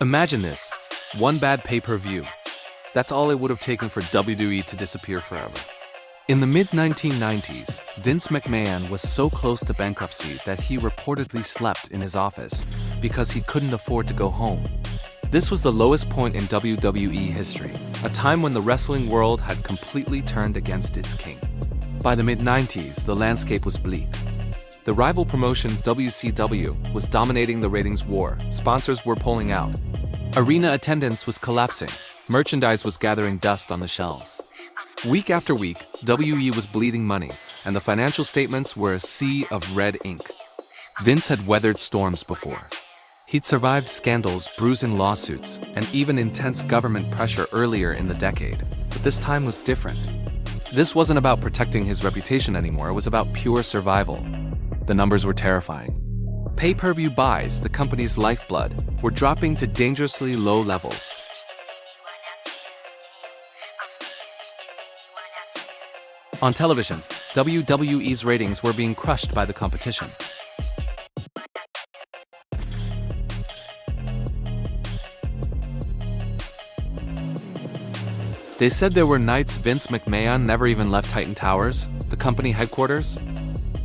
Imagine this, one bad pay-per-view. That's all it would have taken for WWE to disappear forever. In the mid-1990s, Vince McMahon was so close to bankruptcy that he reportedly slept in his office because he couldn't afford to go home. This was the lowest point in WWE history, a time when the wrestling world had completely turned against its king. By the mid-90s, the landscape was bleak. The rival promotion WCW was dominating the ratings war, sponsors were pulling out. Arena attendance was collapsing, merchandise was gathering dust on the shelves. Week after week, WWE was bleeding money, and the financial statements were a sea of red ink. Vince had weathered storms before. He'd survived scandals, bruising lawsuits, and even intense government pressure earlier in the decade, but this time was different. This wasn't about protecting his reputation anymore, it was about pure survival. The numbers were terrifying. Pay-per-view buys, the company's lifeblood, were dropping to dangerously low levels. On television, WWE's ratings were being crushed by the competition. They said there were nights Vince McMahon never even left Titan Towers, the company headquarters.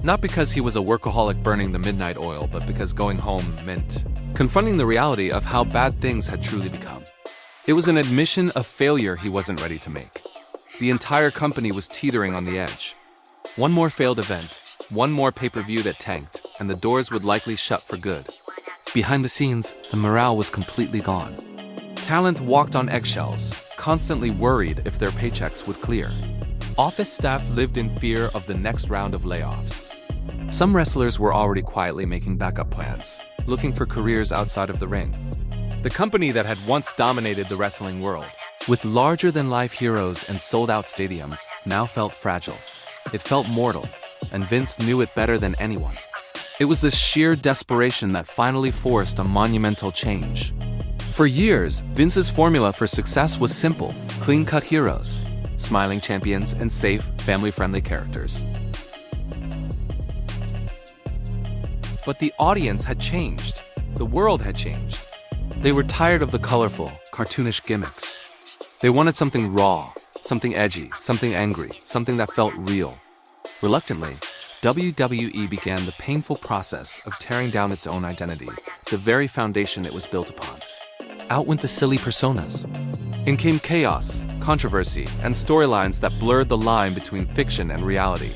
Not because he was a workaholic burning the midnight oil, but because going home meant confronting the reality of how bad things had truly become. It was an admission of failure he wasn't ready to make. The entire company was teetering on the edge. One more failed event, one more pay-per-view that tanked, and the doors would likely shut for good. Behind the scenes, the morale was completely gone. Talent walked on eggshells, constantly worried if their paychecks would clear. Office staff lived in fear of the next round of layoffs. Some wrestlers were already quietly making backup plans, looking for careers outside of the ring. The company that had once dominated the wrestling world, with larger-than-life heroes and sold-out stadiums, now felt fragile. It felt mortal, and Vince knew it better than anyone. It was this sheer desperation that finally forced a monumental change. For years, Vince's formula for success was simple: clean-cut heroes, smiling champions, and safe, family-friendly characters. But the audience had changed. The world had changed. They were tired of the colorful, cartoonish gimmicks. They wanted something raw, something edgy, something angry, something that felt real. Reluctantly, WWE began the painful process of tearing down its own identity, the very foundation it was built upon. Out went the silly personas. In came chaos, controversy, and storylines that blurred the line between fiction and reality.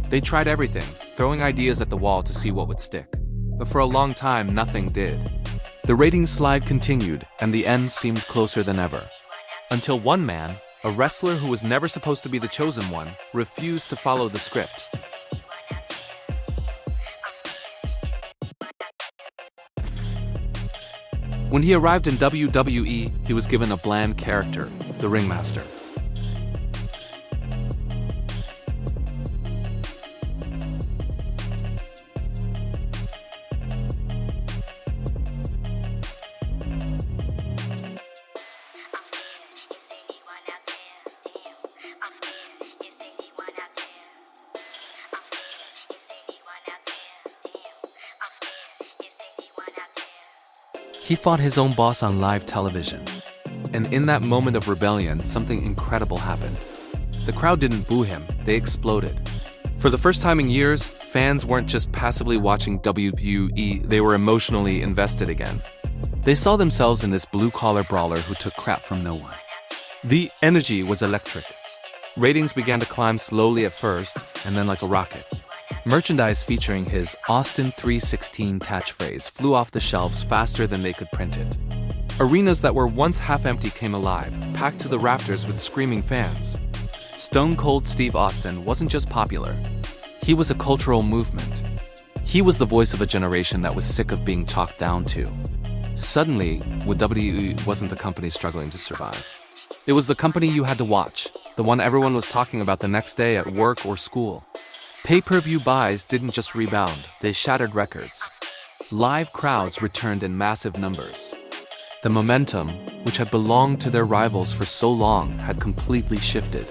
They tried everything, throwing ideas at the wall to see what would stick. But for a long time, nothing did. The ratings slide continued, and the end seemed closer than ever. Until one man, a wrestler who was never supposed to be the chosen one, refused to follow the script. When he arrived in WWE, he was given a bland character, the ringmaster. He fought his own boss on live television. And in that moment of rebellion, something incredible happened. The crowd didn't boo him, they exploded. For the first time in years, fans weren't just passively watching WWE, they were emotionally invested again. They saw themselves in this blue-collar brawler who took crap from no one. The energy was electric. Ratings began to climb slowly at first, and then like a rocket. Merchandise featuring his Austin 316 catchphrase flew off the shelves faster than they could print it. Arenas that were once half-empty came alive, packed to the rafters with screaming fans. Stone Cold Steve Austin wasn't just popular. He was a cultural movement. He was the voice of a generation that was sick of being talked down to. Suddenly, WWE wasn't the company struggling to survive. It was the company you had to watch, the one everyone was talking about the next day at work or school. Pay-per-view buys didn't just rebound, they shattered records. Live crowds returned in massive numbers. The momentum, which had belonged to their rivals for so long, had completely shifted.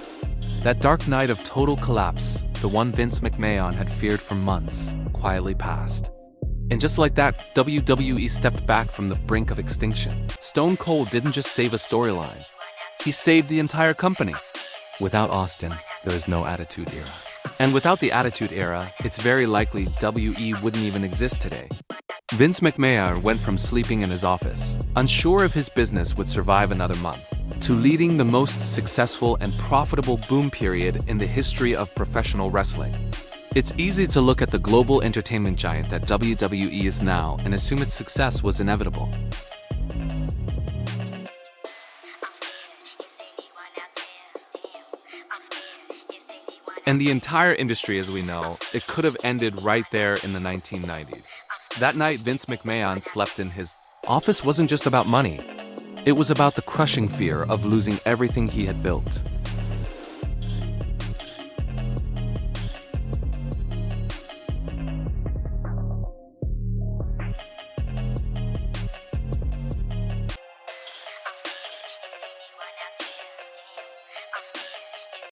That dark night of total collapse, the one Vince McMahon had feared for months, quietly passed. And just like that, WWE stepped back from the brink of extinction. Stone Cold didn't just save a storyline. He saved the entire company. Without Austin, there is no Attitude Era. And without the Attitude Era, it's very likely WE wouldn't even exist today. Vince McMahon went from sleeping in his office, unsure if his business would survive another month, to leading the most successful and profitable boom period in the history of professional wrestling. It's easy to look at the global entertainment giant that WWE is now and assume its success was inevitable. And the entire industry, as we know, it could have ended right there in the 1990s. That night, Vince McMahon slept in his office wasn't just about money. It was about the crushing fear of losing everything he had built.